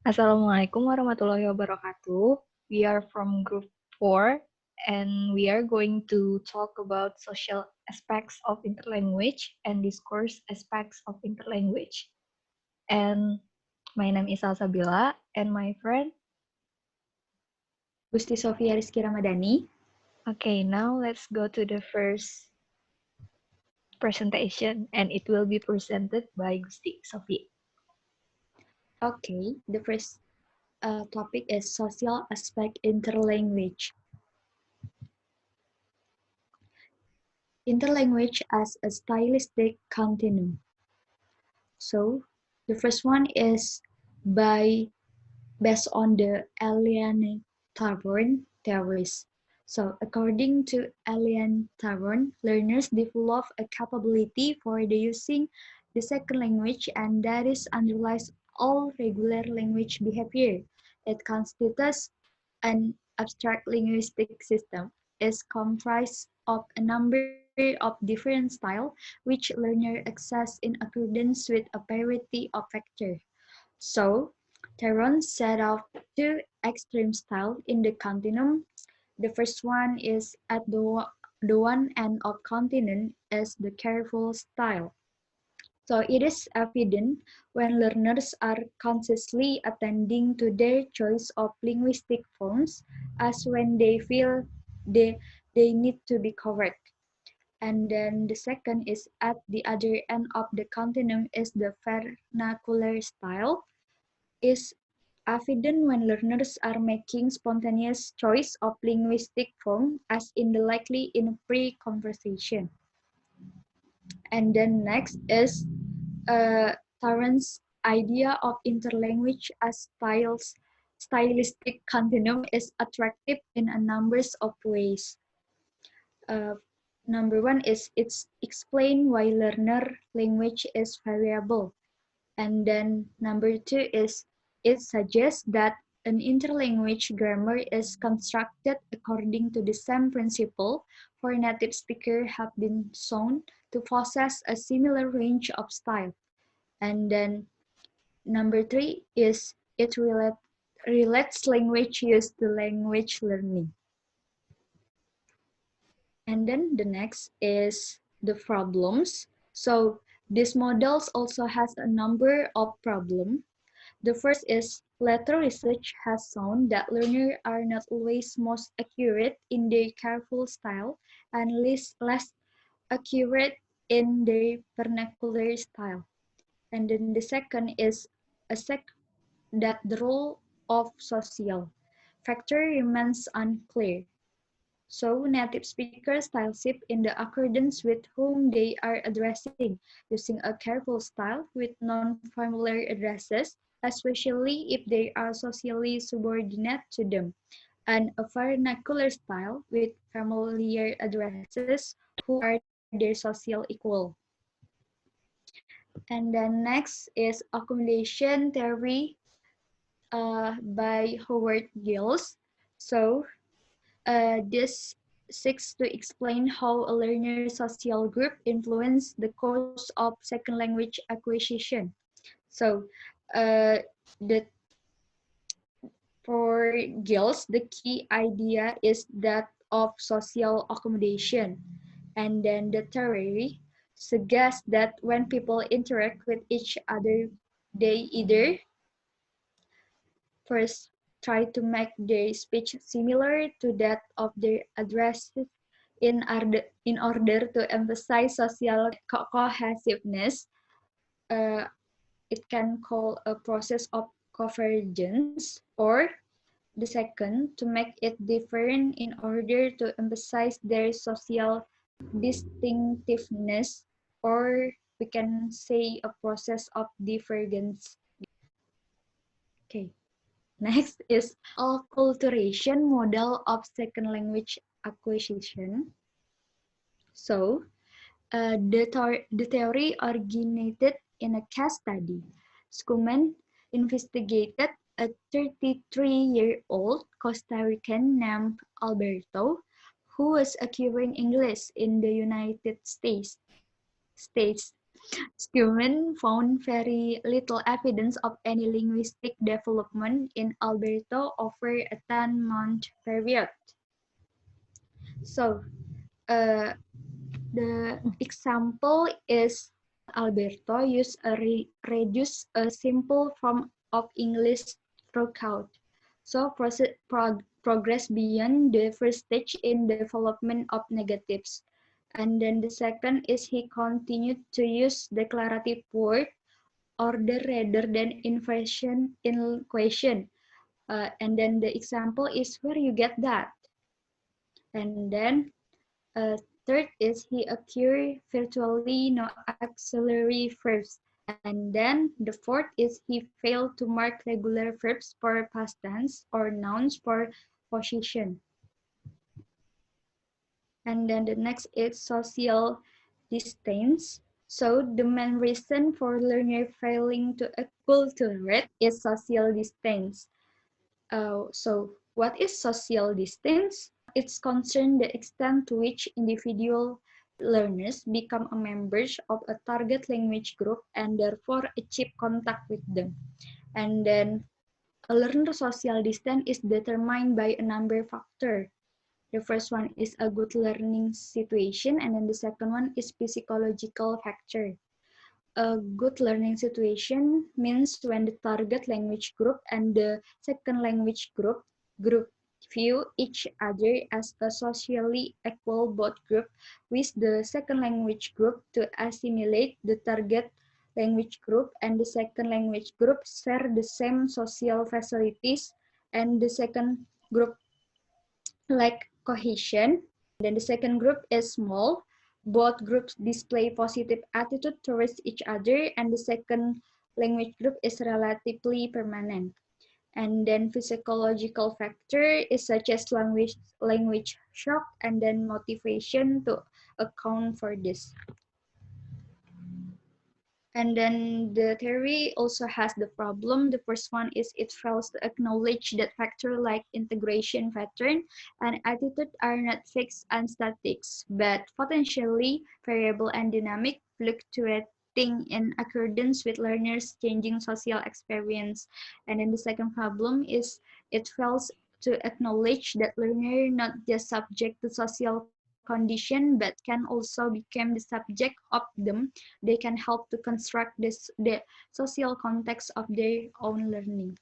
Assalamualaikum warahmatullahi wabarakatuh. We are from group 4 and we are going to talk about social aspects of interlanguage and discourse aspects of interlanguage. And my name is Salsabila and my friend. Gusti Sofia Rizky Ramadhani. Okay, now let's go to the first presentation and it will be presented by Gusti Sofia. Okay, the first topic is social aspect interlanguage. Interlanguage as a stylistic continuum. So, the first one is based on the alien Tavern theories. So, according to alien Tavern, learners develop a capability for the using the second language, and that is underlies all regular language behavior. It constitutes an abstract linguistic system, is comprised of a number of different styles which learner access in accordance with a variety of factors. So, Theron set out two extreme styles in the continuum. The first one is at the one end of continuum is the careful style. So it is evident when learners are consciously attending to their choice of linguistic forms as when they feel they, they need to be correct. And then the second is at the other end of the continuum is the vernacular style is evident when learners are making spontaneous choice of linguistic form as in the likely in pre-conversation. And then next is Tarrant's idea of interlanguage as stylistic continuum is attractive in a numbers of ways. Uh, Number one is it's explain why learner language is variable. And then number two is it suggests that an interlanguage grammar is constructed according to the same principle for native speakers have been shown to possess a similar range of style. And then number three is it relates language use to language learning. And then the next is the problems. So these models also has a number of problems. The first is later research has shown that learners are not always most accurate in their careful style and less accurate in their vernacular style. And then the second is that the role of social factor remains unclear. So native speakers style shift in the accordance with whom they are addressing, using a careful style with non-familiar addresses, especially if they are socially subordinate to them, and a vernacular style with familiar addresses who are their social equal. And then next is accommodation theory by Howard Gills. So this seeks to explain how a learner's social group influence the course of second language acquisition. So, uh, the, for Gills, the key idea is that of social accommodation. And then the theory suggests that when people interact with each other, they either first try to make their speech similar to that of their addresses in order to emphasize social cohesiveness. Uh, it can call a process of convergence, or the second, to make it different in order to emphasize their social distinctiveness, or we can say a process of divergence. Okay. Next is acculturation model of second language acquisition. So, the theory originated in a case study. Schumann investigated a 33-year-old Costa Rican named Alberto who was acquiring English in the United States. Schumann found very little evidence of any linguistic development in Alberto over a 10-month period. So, uh, the example is Alberto used a reduce a simple form of English throughout. So progress beyond the first stage in development of negatives. And then the second is he continued to use declarative word order rather than inversion in question. And then the example is where you get that. And then third is he occurred virtually no auxiliary verbs. And then the fourth is he failed to mark regular verbs for past tense or nouns for position. And then the next is social distance. So the main reason for learner failing to acculturate is social distance. So what is social distance? It's concerned the extent to which individual learners become a members of a target language group and therefore achieve contact with them. And then a learner social distance is determined by a number of factors. The first one is a good learning situation, and then the second one is psychological factor. A good learning situation means when the target language group and the second language group view each other as a socially equal both group with the second language group to assimilate the target language group and the second language group share the same social facilities and the second group like cohesion. Then the second group is small. Both groups display positive attitude towards each other, and the second language group is relatively permanent. And then physiological factor is such as language shock and then motivation to account for this. And then the theory also has the problem. The first one is it fails to acknowledge that factors like integration pattern and attitude are not fixed and static, but potentially variable and dynamic, fluctuating in accordance with learners' changing social experience. And then the second problem is it fails to acknowledge that learners not just subject to social condition, but can also become the subject of them. They can help to construct the social context of their own learning.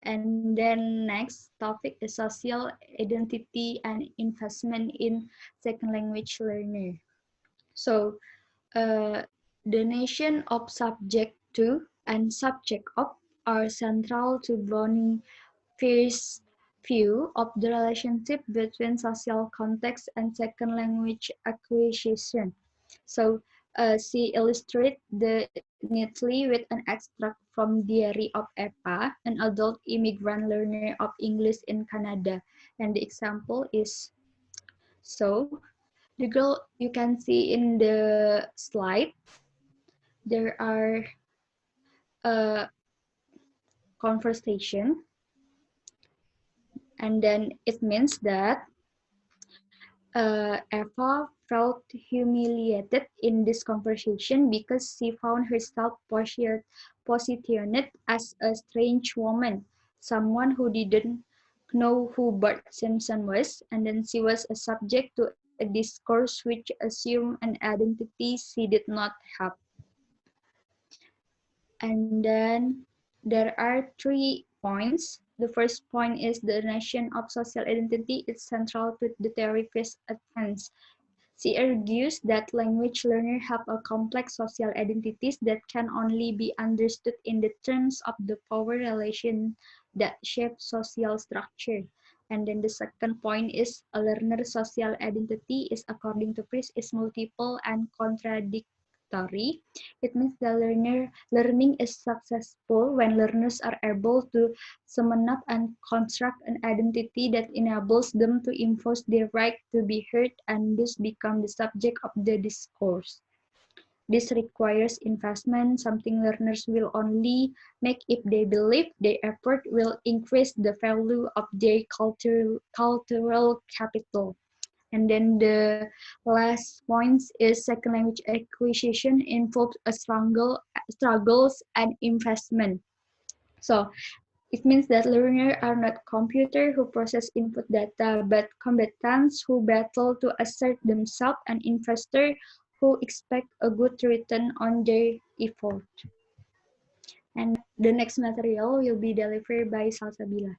And then next topic is social identity and investment in second language learner. So the notion of subject to and subject of are central to Boniface's view of the relationship between social context and second language acquisition. So she illustrates neatly with an extract from Diary of Epa, an adult immigrant learner of English in Canada. And the example is, so the girl you can see in the slide, there are a conversation, and then it means that Eva felt humiliated in this conversation because she found herself positioned as a strange woman, someone who didn't know who Bart Simpson was, and then she was a subject to a discourse which assumed an identity she did not have. And then there are 3 points. The first point is the notion of social identity is central to the theory's advance. She argues that language learners have a complex social identities that can only be understood in the terms of the power relation that shape social structure. And then the second point is a learner's social identity is, according to Priest, is multiple and contradictory. It means the learning is successful when learners are able to summon up and construct an identity that enables them to enforce their right to be heard and thus become the subject of the discourse. This requires investment, something learners will only make if they believe their effort will increase the value of their cultural capital. And then the last point is second language acquisition involves a struggles and investment. So it means that learners are not computers who process input data, but combatants who battle to assert themselves and investors who expect a good return on their effort. And the next material will be delivered by Salsabila.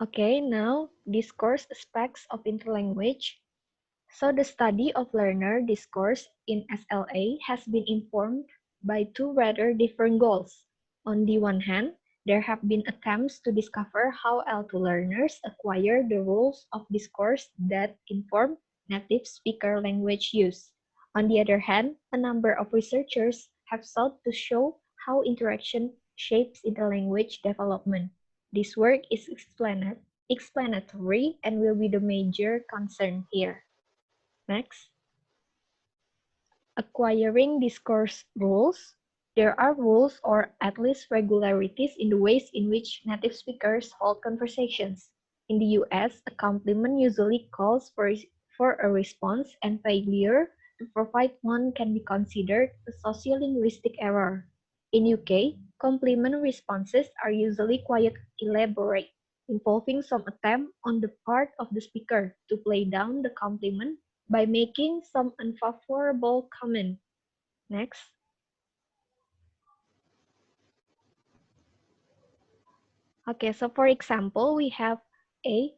Okay, now discourse aspects of interlanguage. So the study of learner discourse in SLA has been informed by two rather different goals. On the one hand, there have been attempts to discover how L2 learners acquire the rules of discourse that inform native speaker language use. On the other hand, a number of researchers have sought to show how interaction shapes interlanguage development. This work is explanatory and will be the major concern here. Next, acquiring discourse rules. There are rules or at least regularities in the ways in which native speakers hold conversations. In the US, a compliment usually calls for a response, and failure to provide one can be considered a sociolinguistic error. In UK, compliment responses are usually quite elaborate, involving some attempt on the part of the speaker to play down the compliment by making some unfavorable comment. Next. Okay, so for example, we have A,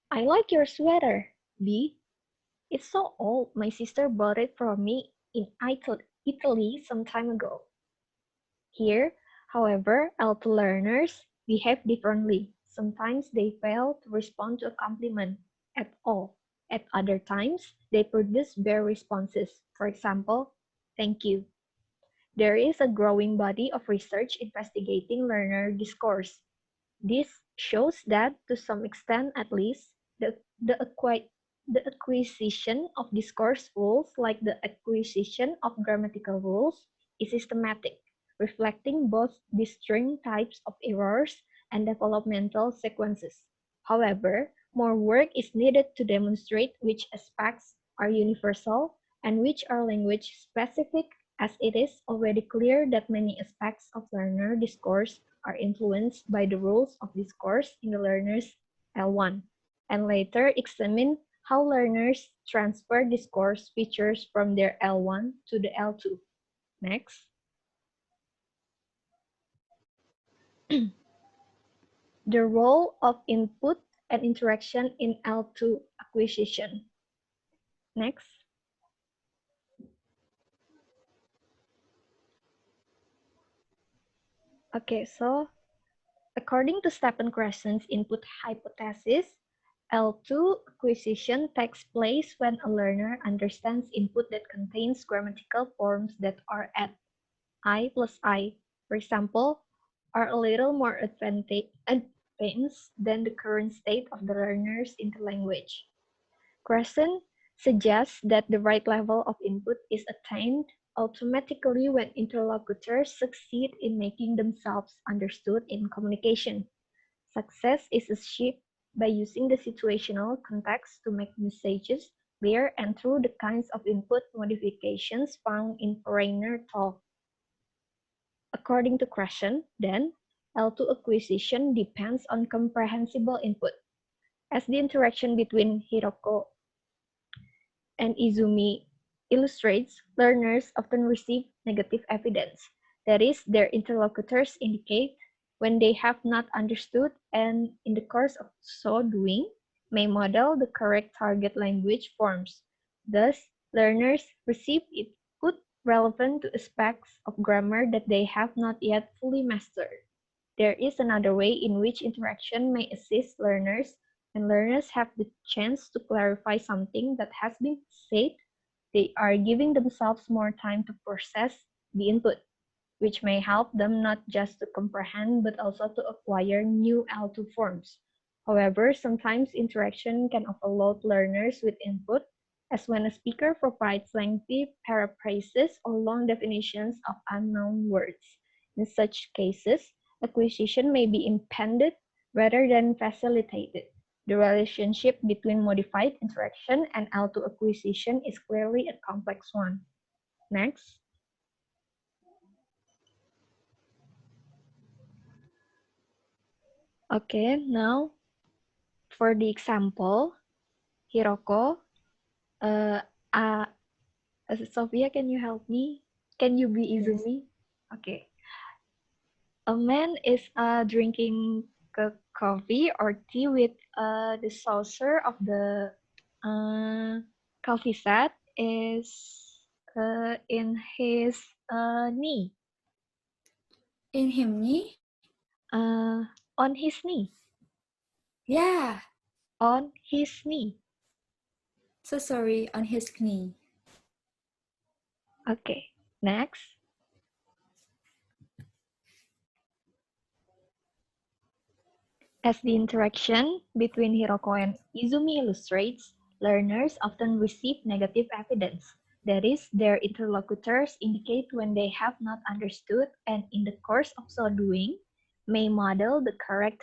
I like your sweater. B, it's so old, my sister bought it for me in Italy some time ago. Here, however, L2 learners behave differently. Sometimes they fail to respond to a compliment at all. At other times, they produce bare responses. For example, thank you. There is a growing body of research investigating learner discourse. This shows that, to some extent at least, the, acqui- the acquisition of discourse rules, like the acquisition of grammatical rules, is systematic, reflecting both distinct types of errors and developmental sequences. However, more work is needed to demonstrate which aspects are universal and which are language specific, as it is already clear that many aspects of learner discourse are influenced by the rules of discourse in the learner's L1, and later examine how learners transfer discourse features from their L1 to the L2. Next. The role of input and interaction in L2 acquisition. Next. Okay, so according to Stephen Crescen's input hypothesis, L2 acquisition takes place when a learner understands input that contains grammatical forms that are at I plus I, for example, are a little more advanced than the current state of the learner's interlanguage. Crescent suggests that the right level of input is attained automatically when interlocutors succeed in making themselves understood in communication. Success is achieved by using the situational context to make messages clear and through the kinds of input modifications found in foreigner talk. According to Crescent, then, L2 acquisition depends on comprehensible input. As the interaction between Hiroko and Izumi illustrates, learners often receive negative evidence. That is, their interlocutors indicate when they have not understood and, in the course of so doing, may model the correct target language forms. Thus, learners receive input relevant to aspects of grammar that they have not yet fully mastered. There is another way in which interaction may assist learners. When learners have the chance to clarify something that has been said, they are giving themselves more time to process the input, which may help them not just to comprehend but also to acquire new L2 forms. However, sometimes interaction can overload learners with input, as when a speaker provides lengthy paraphrases or long definitions of unknown words. In such cases, acquisition may be impeded rather than facilitated. The relationship between modified interaction and L2 acquisition is clearly a complex one. Next. Okay, now for the example, Hiroko, uh, uh, Sofia, can you help me? Can you be Yes. Izumi? Okay. A man is drinking coffee or tea with the saucer of the uh, coffee set is in his knee, In him knee? uh, on his knee, Yeah. on his knee. So sorry, on his knee. Okay, next. As the interaction between Hiroko and Izumi illustrates, learners often receive negative evidence. That is, their interlocutors indicate when they have not understood and in the course of so doing, may model the correct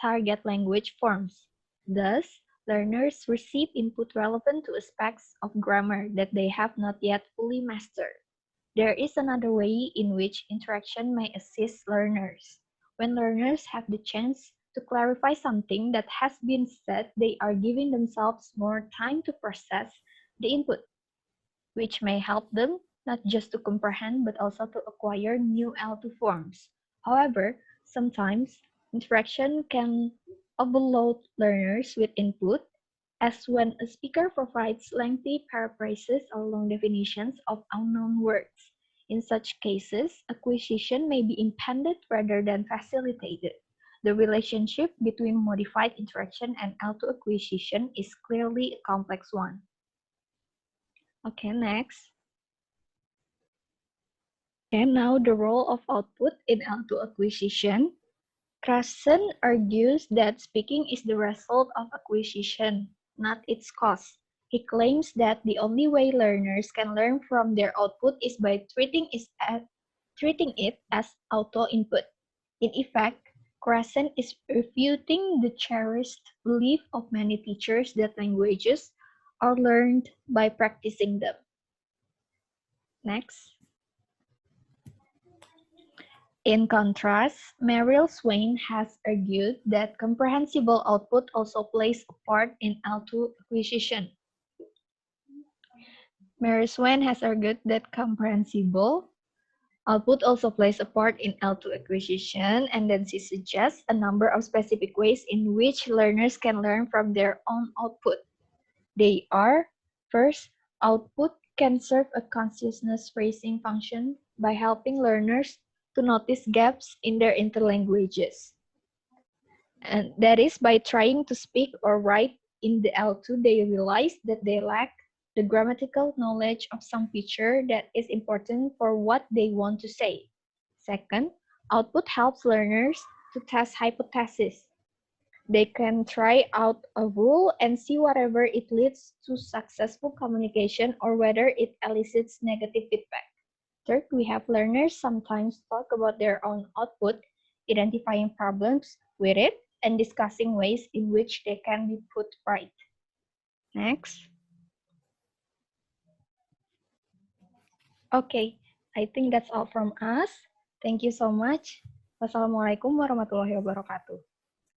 target language forms. Thus, learners receive input relevant to aspects of grammar that they have not yet fully mastered. There is another way in which interaction may assist learners. When learners have the chance to clarify something that has been said, they are giving themselves more time to process the input, which may help them not just to comprehend but also to acquire new L2 forms. However, sometimes interaction can overload learners with input, as when a speaker provides lengthy paraphrases or long definitions of unknown words. In such cases, acquisition may be impeded rather than facilitated. The relationship between modified interaction and L2 acquisition is clearly a complex one. Okay, next. And now the role of output in L2 acquisition. Krashen argues that speaking is the result of acquisition, not its cause. He claims that the only way learners can learn from their output is by treating it as auto-input. In effect, Krashen is refuting the cherished belief of many teachers that languages are learned by practicing them. Next. In contrast, Merrill Swain has argued that comprehensible output also plays a part in L2 acquisition. Merrill Swain has argued that comprehensible output also plays a part in L2 acquisition, and then she suggests a number of specific ways in which learners can learn from their own output. They are, first, output can serve a consciousness raising function by helping learners to notice gaps in their interlanguages. And that is by trying to speak or write in the L2, they realize that they lack the grammatical knowledge of some feature that is important for what they want to say. Second, output helps learners to test hypotheses. They can try out a rule and see whether it leads to successful communication or whether it elicits negative feedback. Third, we have learners sometimes talk about their own output, identifying problems with it, and discussing ways in which they can be put right. Next. Okay, I think that's all from us. Thank you so much. Wassalamualaikum warahmatullahi wabarakatuh.